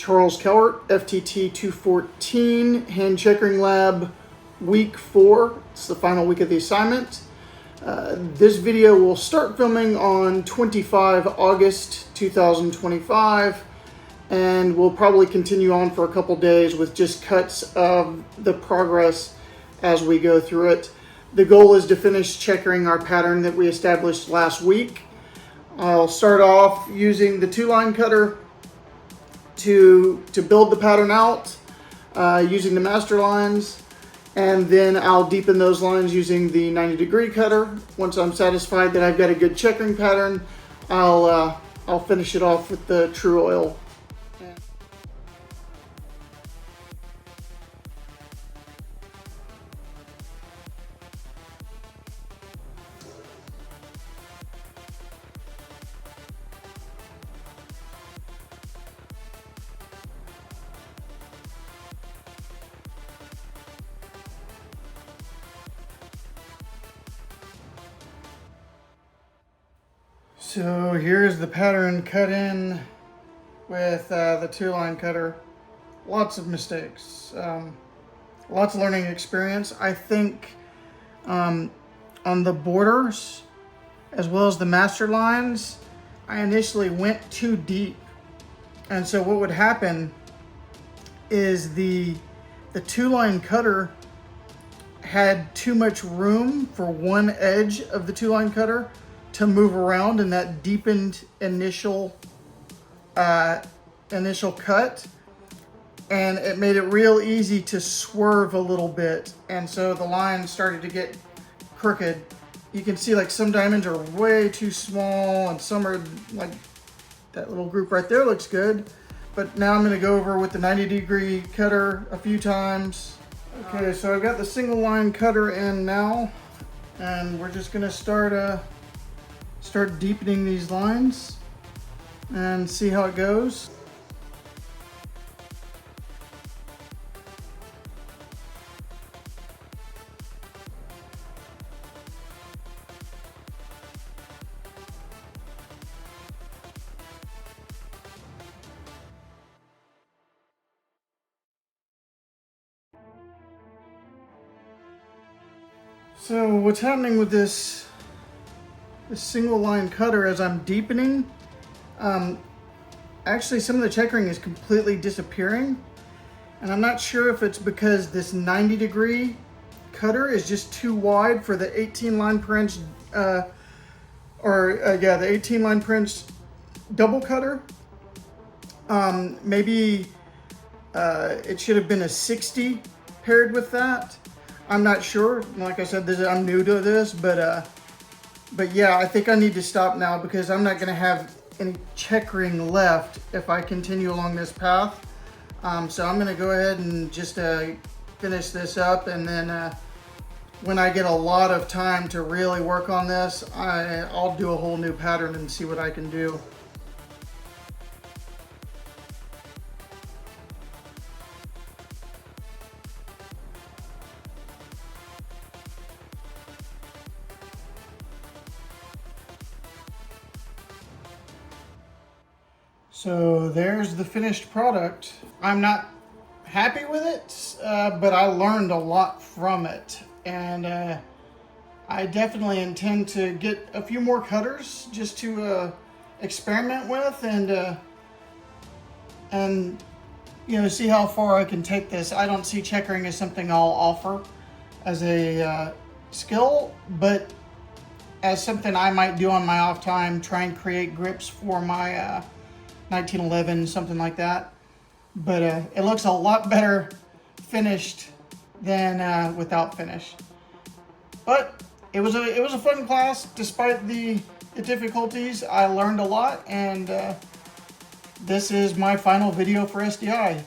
Charles Kellert, FTT 214, hand checkering lab, week 4. It's the final week of the assignment. This video will start filming on 25 August 2025, and we'll probably continue on for a couple days with just cuts of the progress as we go through it. The goal is to finish checkering our pattern that we established last week. I'll start off using the 2-line cutter to build the pattern out, using the master lines, and then I'll deepen those lines using the 90-degree cutter. Once I'm satisfied that I've got a good checkering pattern, I'll finish it off with the true oil. So here's the pattern cut in with the 2-line cutter. Lots of mistakes, lots of learning experience. I think on the borders as well as the master lines, I initially went too deep. And so what would happen is the 2-line cutter had too much room for one edge of the 2-line cutter to move around in that deepened initial cut, and it made it real easy to swerve a little bit, and so the line started to get crooked. You can see like some diamonds are way too small and some are like that little group right there looks good. But now I'm going to go over with the 90-degree cutter a few times. Okay, so I've got the single line cutter in now, and we're just going to start deepening these lines and see how it goes. So what's happening with this single line cutter as I'm deepening, actually some of the checkering is completely disappearing, and I'm not sure if it's because this 90-degree cutter is just too wide for the 18 line per inch the 18 line per inch double cutter. Maybe it should have been a 60 paired with that. I'm not sure. Like I said, I'm new to this, but yeah, I think I need to stop now because I'm not going to have any checkering left if I continue along this path. So I'm going to go ahead and just finish this up, and then when I get a lot of time to really work on this, I'll do a whole new pattern and see what I can do. So there's the finished product. I'm not happy with it, but I learned a lot from it. And I definitely intend to get a few more cutters just to experiment with and you know, see how far I can take this. I don't see checkering as something I'll offer as a skill, but as something I might do on my off time, try and create grips for my 1911, something like that. But it looks a lot better finished than without finish. But it was a fun class. Despite the difficulties, I learned a lot, and this is my final video for SDI.